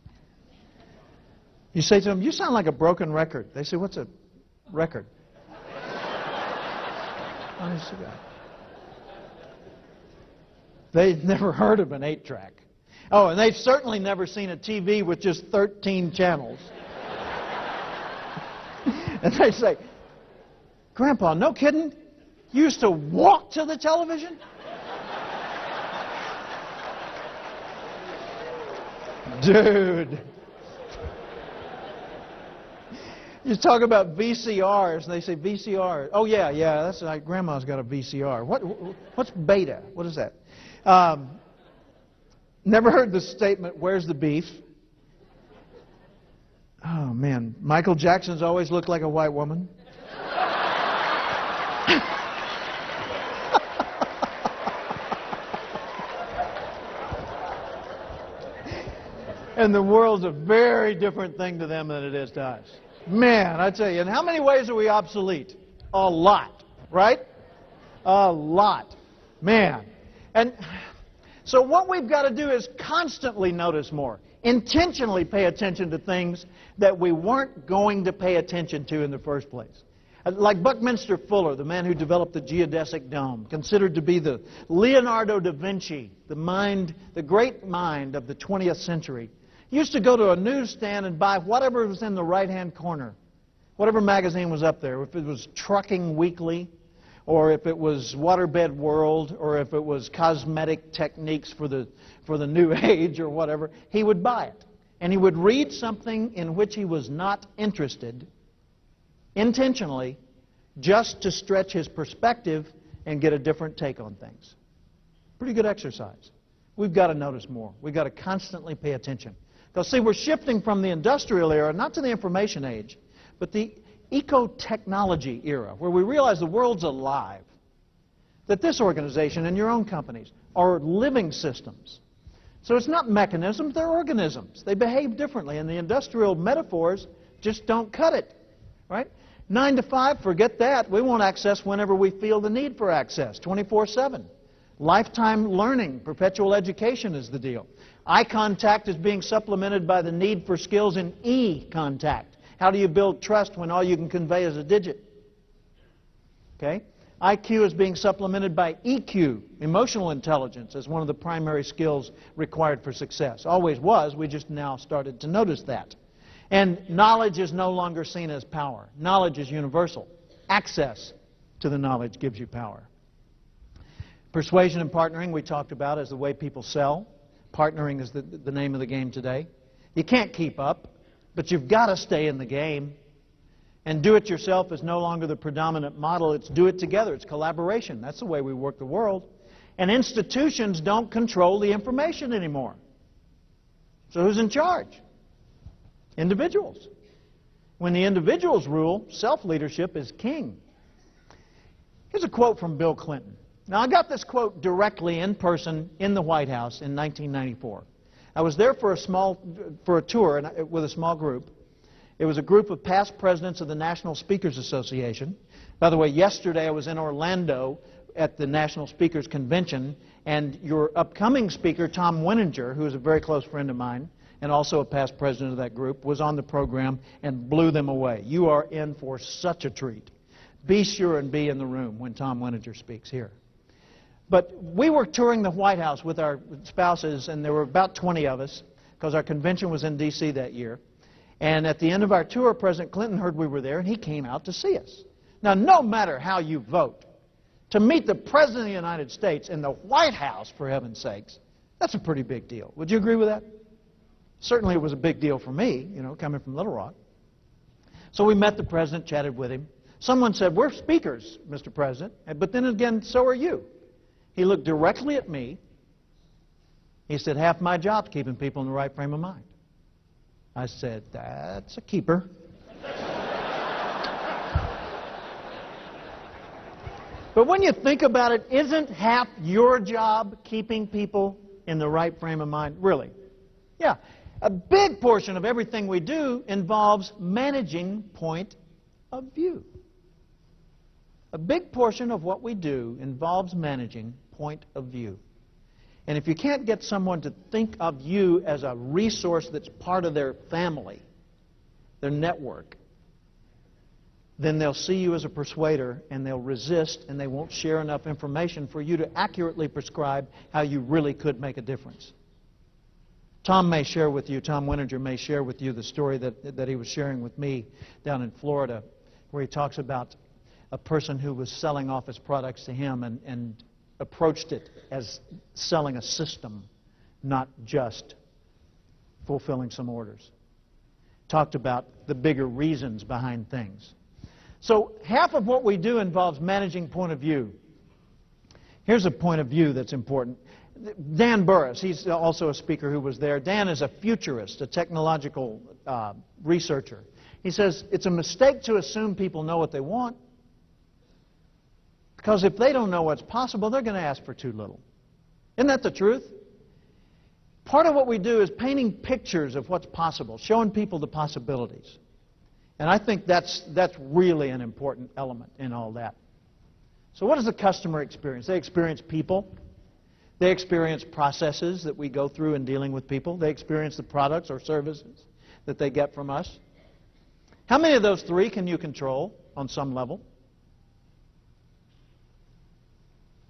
You say to them, you sound like a broken record. They say, what's a record? Honest to God. They've never heard of an 8-track. Oh, and they've certainly never seen a TV with just 13 channels. And they say, Grandpa, no kidding? You used to walk to the television? Dude. You talk about VCRs, and they say VCR. Oh, yeah, that's like Grandma's got a VCR. What's beta? What is that? Never heard the statement, where's the beef? Oh, man. Michael Jackson's always looked like a white woman. And the world's a very different thing to them than it is to us. Man, I tell you, in how many ways are we obsolete? A lot, right? A lot. Man. And so what we've got to do is constantly notice more. Intentionally pay attention to things that we weren't going to pay attention to in the first place. Like Buckminster Fuller, the man who developed the geodesic dome, considered to be the Leonardo da Vinci, the great mind of the 20th century. He used to go to a newsstand and buy whatever was in the right-hand corner, whatever magazine was up there, if it was Trucking Weekly, or if it was Waterbed World, or if it was Cosmetic Techniques for the New Age, or whatever, he would buy it. And he would read something in which he was not interested, intentionally, just to stretch his perspective and get a different take on things. Pretty good exercise. We've got to notice more. We've got to constantly pay attention. Because, see, we're shifting from the industrial era, not to the information age, but the eco-technology era, where we realize the world's alive. That this organization and your own companies are living systems. So it's not mechanisms, they're organisms. They behave differently, and the industrial metaphors just don't cut it. Right? 9 to 5, forget that. We want access whenever we feel the need for access, 24/7. Lifetime learning, perpetual education is the deal. Eye contact is being supplemented by the need for skills in e-contact. How do you build trust when all you can convey is a digit? Okay? IQ is being supplemented by EQ, emotional intelligence, as one of the primary skills required for success. Always was, we just now started to notice that. And knowledge is no longer seen as power. Knowledge is universal. Access to the knowledge gives you power. Persuasion and partnering we talked about as the way people sell. Partnering is the name of the game today. You can't keep up, but you've got to stay in the game. And do it yourself is no longer the predominant model. It's do it together. It's collaboration. That's the way we work the world. And institutions don't control the information anymore. So who's in charge? Individuals. When the individuals rule, self-leadership is king. Here's a quote from Bill Clinton. Now, I got this quote directly in person in the White House in 1994. I was there for a tour with a small group. It was a group of past presidents of the National Speakers Association. By the way, yesterday I was in Orlando at the National Speakers Convention, and your upcoming speaker, Tom Winninger, who is a very close friend of mine and also a past president of that group, was on the program and blew them away. You are in for such a treat. Be sure and be in the room when Tom Winninger speaks here. But we were touring the White House with our spouses, and there were about 20 of us, because our convention was in D.C. that year. And at the end of our tour, President Clinton heard we were there, and he came out to see us. Now, no matter how you vote, to meet the President of the United States in the White House, for heaven's sakes, that's a pretty big deal. Would you agree with that? Certainly it was a big deal for me, you know, coming from Little Rock. So we met the President, chatted with him. Someone said, "We're speakers, Mr. President." But then again, so are you. He looked directly at me. He said, "Half my job's keeping people in the right frame of mind." I said, "That's a keeper." But when you think about it, isn't half your job keeping people in the right frame of mind? Really? Yeah. A big portion of everything we do involves managing point of view. A big portion of what we do involves managing point of view. And if you can't get someone to think of you as a resource that's part of their family, their network, then they'll see you as a persuader, and they'll resist, and they won't share enough information for you to accurately prescribe how you really could make a difference. Tom Winninger may share with you the story that he was sharing with me down in Florida, where he talks about a person who was selling off his products to him and approached it as selling a system, not just fulfilling some orders. Talked about the bigger reasons behind things. So half of what we do involves managing point of view. Here's a point of view that's important. Dan Burris, he's also a speaker who was there. Dan is a futurist, a technological researcher. He says, it's a mistake to assume people know what they want, because if they don't know what's possible, they're going to ask for too little. Isn't that the truth? Part of what we do is painting pictures of what's possible, showing people the possibilities. And I think that's really an important element in all that. So what does the customer experience? They experience people. They experience processes that we go through in dealing with people. They experience the products or services that they get from us. How many of those three can you control on some level?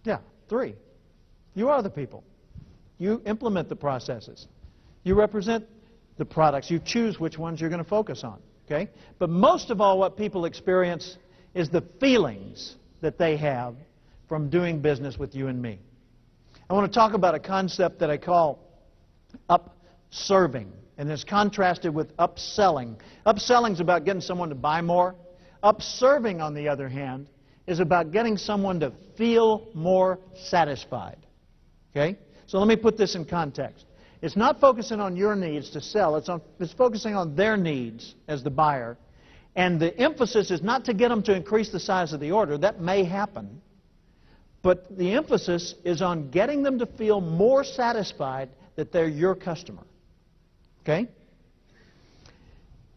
Yeah, three. You are the people. You implement the processes. You represent the products. You choose which ones you're going to focus on. Okay? But most of all, what people experience is the feelings that they have from doing business with you and me. I want to talk about a concept that I call upserving, and it's contrasted with upselling. Upselling is about getting someone to buy more. Upserving, on the other hand, is about getting someone to feel more satisfied. Okay? So let me put this in context. It's not focusing on your needs to sell. It's focusing on their needs as the buyer. And the emphasis is not to get them to increase the size of the order. That may happen. But the emphasis is on getting them to feel more satisfied that they're your customer. Okay?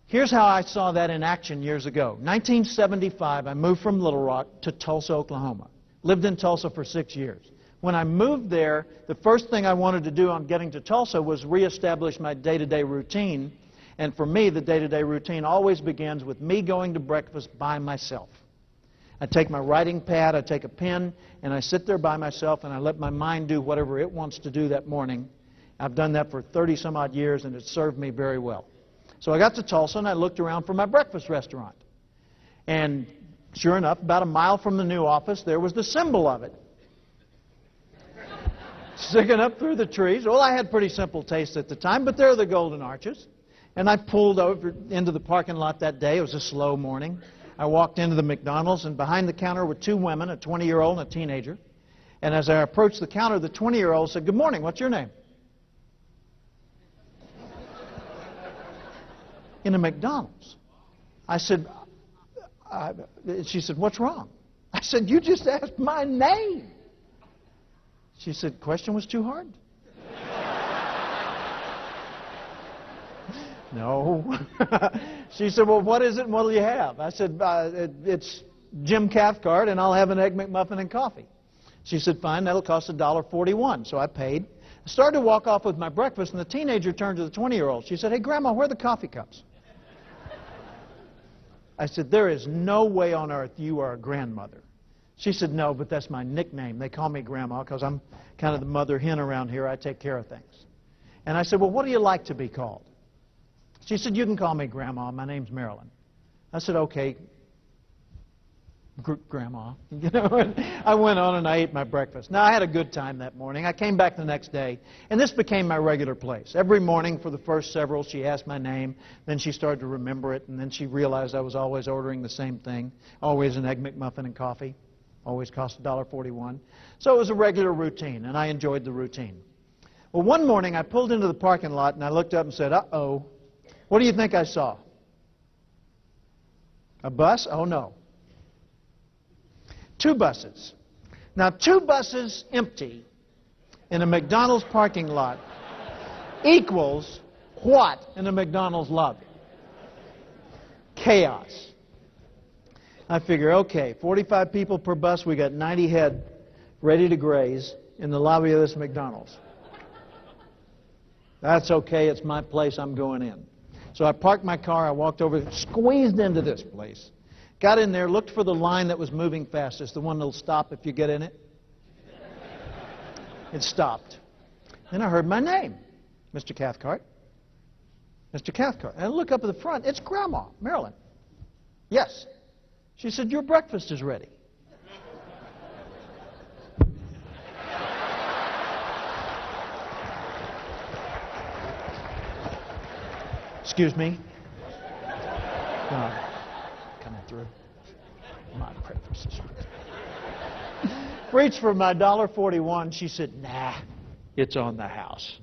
Here's how I saw that in action years ago. 1975, I moved from Little Rock to Tulsa, Oklahoma. Lived in Tulsa for 6 years. When I moved there, the first thing I wanted to do on getting to Tulsa was reestablish my day-to-day routine. And for me, the day-to-day routine always begins with me going to breakfast by myself. I take my writing pad, I take a pen, and I sit there by myself, and I let my mind do whatever it wants to do that morning. I've done that for 30-some-odd years, and it's served me very well. So I got to Tulsa, and I looked around for my breakfast restaurant. And Sure enough, about a mile from the new office, there was the symbol of it. Sticking up through the trees. Well, I had pretty simple taste at the time, but there are the golden arches. And I pulled over into the parking lot that day. It was a slow morning. I walked into the McDonald's, and behind the counter were two women, a 20-year-old and a teenager. And as I approached the counter, the 20-year-old said, "Good morning, what's your name?" In a McDonald's. I said, she said, "What's wrong?" I said, "You just asked my name." She said, "Question was too hard?" No. She said, "Well, what is it and what will you have?" I said, "It's Jim Cathcart, and I'll have an Egg McMuffin and coffee." She said, "Fine, that'll cost $1.41. So I paid. I started to walk off with my breakfast, and the teenager turned to the 20-year-old. She said, "Hey, Grandma, where are the coffee cups?" I said, "There is no way on earth you are a grandmother." She said, "No, but that's my nickname. They call me Grandma because I'm kind of the mother hen around here. I take care of things." And I said, "Well, what do you like to be called?" She said, "You can call me Grandma. My name's Marilyn." I said, "Okay, Grandma." You know, and I went on and I ate my breakfast. Now, I had a good time that morning. I came back the next day, and this became my regular place. Every morning for the first several, she asked my name. Then she started to remember it, and then she realized I was always ordering the same thing, always an Egg McMuffin and coffee. Always cost $1.41. So it was a regular routine, and I enjoyed the routine. Well, one morning I pulled into the parking lot, and I looked up and said, "Uh-oh. What do you think I saw?" A bus? Oh, no. Two buses. Now, two buses empty in a McDonald's parking lot equals what in a McDonald's lobby? Chaos. I figure, okay, 45 people per bus, we got 90 head ready to graze in the lobby of this McDonald's. That's okay, it's my place, I'm going in. So I parked my car, I walked over, squeezed into this place. Got in there, looked for the line that was moving fastest, the one that'll stop if you get in it. It stopped. Then I heard my name, Mr. Cathcart. Mr. Cathcart. And I look up at the front, it's Grandma, Marilyn. "Yes." She said, "Your breakfast is ready." Excuse me. No, coming through. My breakfast is ready. Reached for my $1.41. She said, "Nah, it's on the house."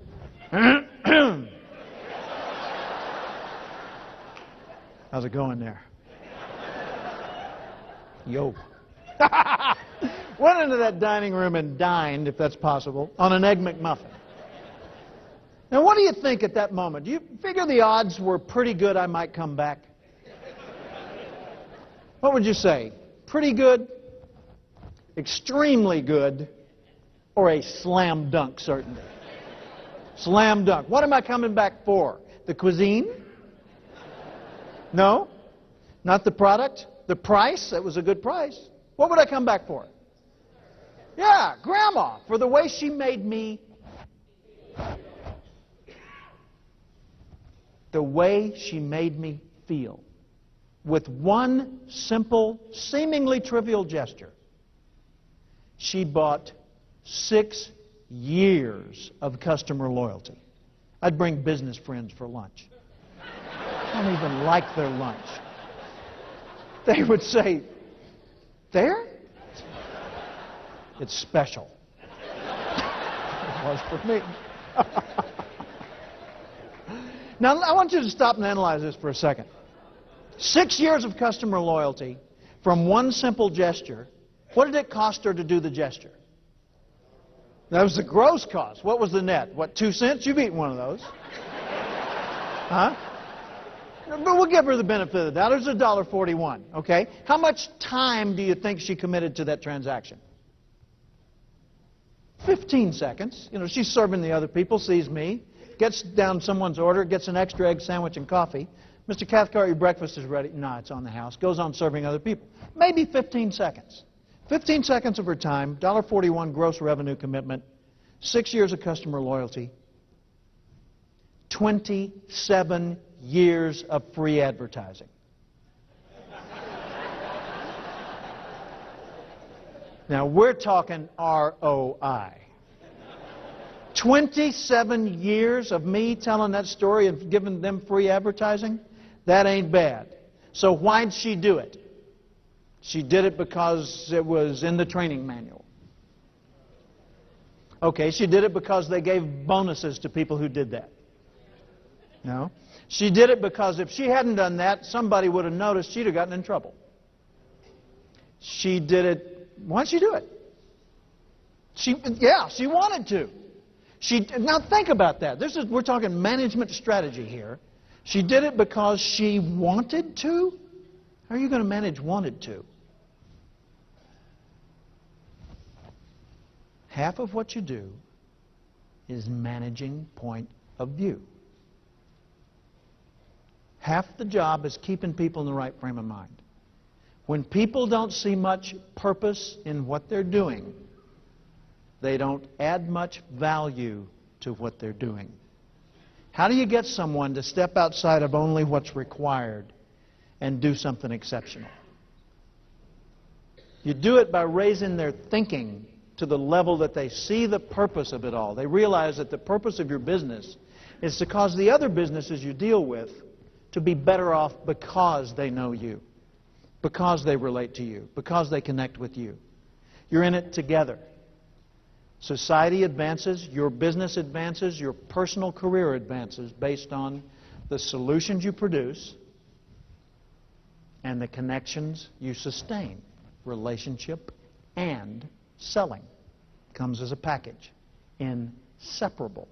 How's it going there? Yo. Went into that dining room and dined, if that's possible, on an Egg McMuffin. Now, what do you think at that moment? Do you figure the odds were pretty good I might come back? What would you say? Pretty good, extremely good, or a slam dunk certainty? Slam dunk. What am I coming back for? The cuisine? No? Not the product? The price? That was a good price. What would I come back for? Yeah, Grandma, for the way she made me. The way she made me feel. With one simple, seemingly trivial gesture, she bought 6 years of customer loyalty. I'd bring business friends for lunch. I don't even like their lunch. They would say, "There? It's special." It was for me. Now, I want you to stop and analyze this for a second. 6 years of customer loyalty from one simple gesture. What did it cost her to do the gesture? That was the gross cost. What was the net? What, 2 cents? You've eaten one of those. Huh? But we'll give her the benefit of the doubt. It was $1.41, okay? How much time do you think she committed to that transaction? 15 seconds. You know, she's serving the other people, sees me, gets down someone's order, gets an extra egg sandwich and coffee. "Mr. Cathcart, your breakfast is ready." "No, it's on the house." Goes on serving other people. Maybe 15 seconds. 15 seconds of her time, $1.41 gross revenue commitment, 6 years of customer loyalty, 27 years of free advertising. Now, we're talking ROI. 27 years of me telling that story and giving them free advertising? That ain't bad. So why'd she do it? She did it because it was in the training manual. Okay, she did it because they gave bonuses to people who did that. No. She did it because if she hadn't done that, somebody would have noticed, she'd have gotten in trouble. She did it. Why'd she do it? She wanted to. Now think about that. We're talking management strategy here. She did it because she wanted to? How are you going to manage wanted to? Half of what you do is managing point of view. Half the job is keeping people in the right frame of mind. When people don't see much purpose in what they're doing, they don't add much value to what they're doing. How do you get someone to step outside of only what's required and do something exceptional? You do it by raising their thinking to the level that they see the purpose of it all. They realize that the purpose of your business is to cause the other businesses you deal with to be better off because they know you, because they relate to you, because they connect with you. You're in it together. Society advances, your business advances, your personal career advances based on the solutions you produce and the connections you sustain. Relationship and selling comes as a package, inseparable.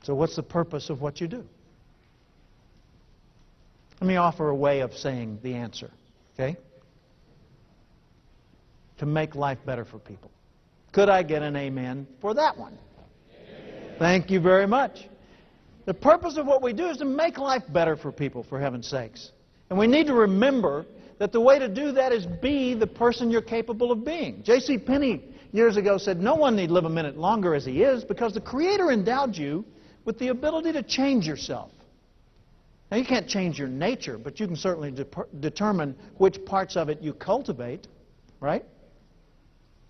So what's the purpose of what you do? Let me offer a way of saying the answer, okay? To make life better for people. Could I get an amen for that one? Amen. Thank you very much. The purpose of what we do is to make life better for people, for heaven's sakes. And we need to remember that the way to do that is be the person you're capable of being. J.C. Penney years ago said, no one need live a minute longer as he is because the Creator endowed you with the ability to change yourself. Now, you can't change your nature, but you can certainly determine which parts of it you cultivate, right?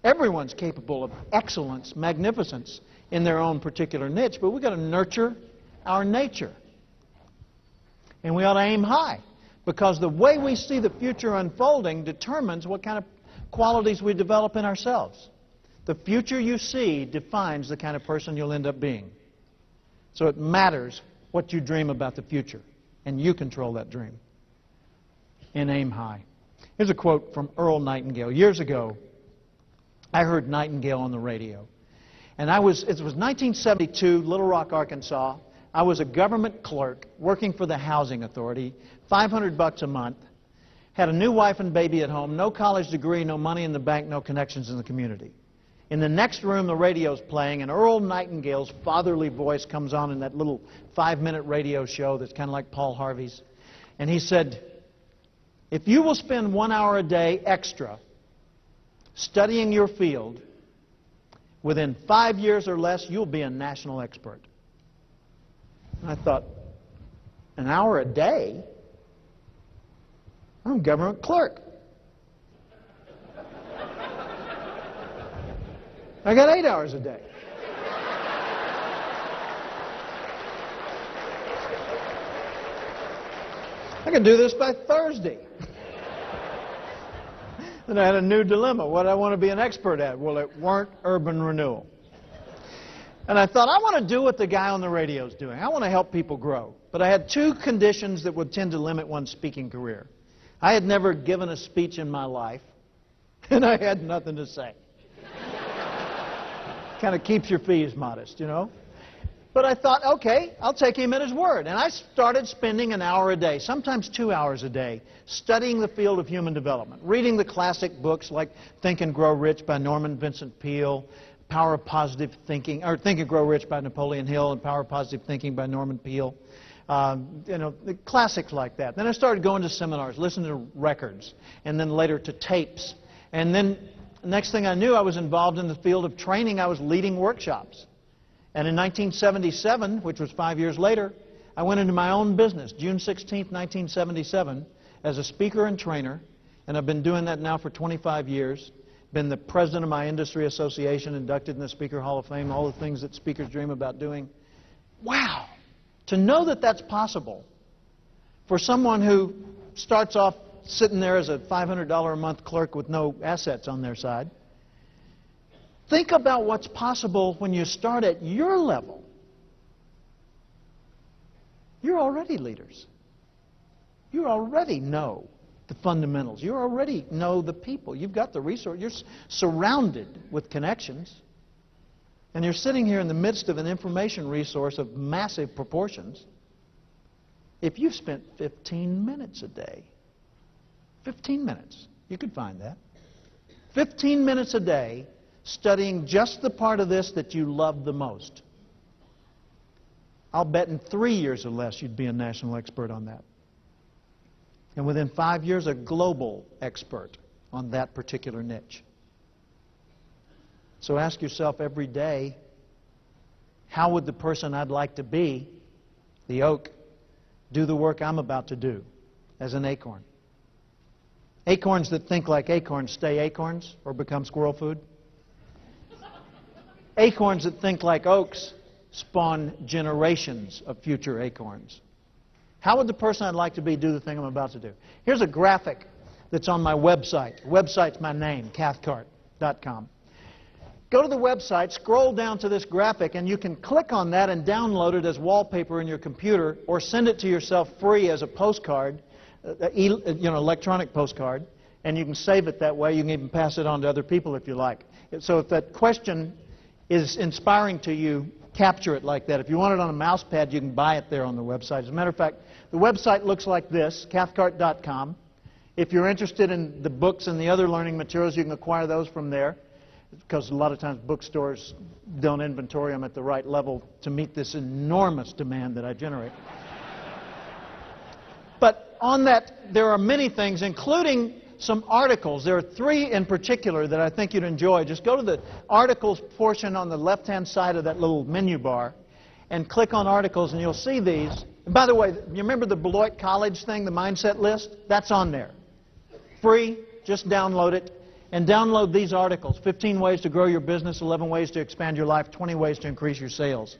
Everyone's capable of excellence, magnificence in their own particular niche, but we've got to nurture our nature. And we ought to aim high, because the way we see the future unfolding determines what kind of qualities we develop in ourselves. The future you see defines the kind of person you'll end up being. So it matters what you dream about the future, and you control that dream. And aim high. Here's a quote from Earl Nightingale. Years ago, I heard Nightingale on the radio. And it was 1972, Little Rock, Arkansas. I was a government clerk working for the Housing Authority, $500 a month, had a new wife and baby at home, no college degree, no money in the bank, no connections in the community. In the next room, the radio's playing, and Earl Nightingale's fatherly voice comes on in that little 5-minute radio show that's kind of like Paul Harvey's. And he said, if you will spend 1 hour a day extra studying your field, within 5 years or less, you'll be a national expert. And I thought, an hour a day? I'm a government clerk. I got 8 hours a day. I can do this by Thursday. Then I had a new dilemma. What did I want to be an expert at? Well, it weren't urban renewal. And I thought, I want to do what the guy on the radio is doing. I want to help people grow. But I had two conditions that would tend to limit one's speaking career. I had never given a speech in my life, and I had nothing to say. Kind of keeps your fees modest, you know. But I thought, okay, I'll take him at his word. And I started spending an hour a day, sometimes 2 hours a day, studying the field of human development, reading the classic books like Think and Grow Rich by Norman Vincent Peale, Power of Positive Thinking, or Think and Grow Rich by Napoleon Hill, and Power of Positive Thinking by Norman Peale. You know, the classics like that. Then I started going to seminars, listening to records, and then later to tapes. And then next thing I knew, I was involved in the field of training. I was leading workshops. And in 1977, which was 5 years later, I went into my own business, June 16, 1977, as a speaker and trainer. And I've been doing that now for 25 years. been the president of my industry association, inducted in the Speaker Hall of Fame, all the things that speakers dream about doing. Wow! To know that that's possible for someone who starts off sitting there as a $500 a month clerk with no assets on their side. Think about what's possible when you start at your level. You're already leaders. You already know the fundamentals. You already know the people. You've got the resource. You're surrounded with connections. And you're sitting here in the midst of an information resource of massive proportions. If you've spent 15 minutes a day, 15 minutes, you could find that. 15 minutes a day studying just the part of this that you love the most. I'll bet in 3 years or less you'd be a national expert on that. And within 5 years, a global expert on that particular niche. So ask yourself every day, how would the person I'd like to be, the oak, do the work I'm about to do as an acorn? Acorns that think like acorns stay acorns or become squirrel food. Acorns that think like oaks spawn generations of future acorns. How would the person I'd like to be do the thing I'm about to do? Here's a graphic that's on my website. The website's my name, Cathcart.com. Go to the website, scroll down to this graphic, and you can click on that and download it as wallpaper in your computer or send it to yourself free as a postcard, electronic postcard, and you can save it that way. You can even pass it on to other people if you like. So if that question is inspiring to you, capture it like that. If you want it on a mouse pad, you can buy it there on the website. As a matter of fact, the website looks like this, Cathcart.com. If you're interested in the books and the other learning materials, you can acquire those from there, because a lot of times bookstores don't inventory them at the right level to meet this enormous demand that I generate. But on that, there are many things, including some articles. There are 3 in particular that I think you'd enjoy. Just go to the articles portion on the left-hand side of that little menu bar and click on articles, and you'll see these. And by the way, you remember the Beloit College thing, the mindset list? That's on there. Free. Just download it. And download these articles. 15 ways to grow your business, 11 ways to expand your life, 20 ways to increase your sales.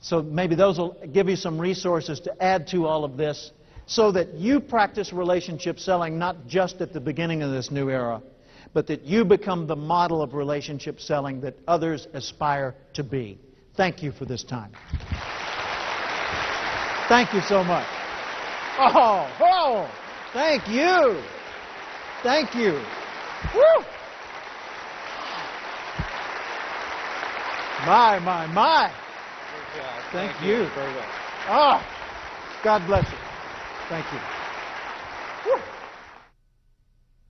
So maybe those will give you some resources to add to all of this so that you practice relationship selling not just at the beginning of this new era, but that you become the model of relationship selling that others aspire to be. Thank you for this time. Thank you so much. Oh, thank you. Thank you. Woo! My. Thank you. Very well. Oh, God bless you. Thank you. Woo!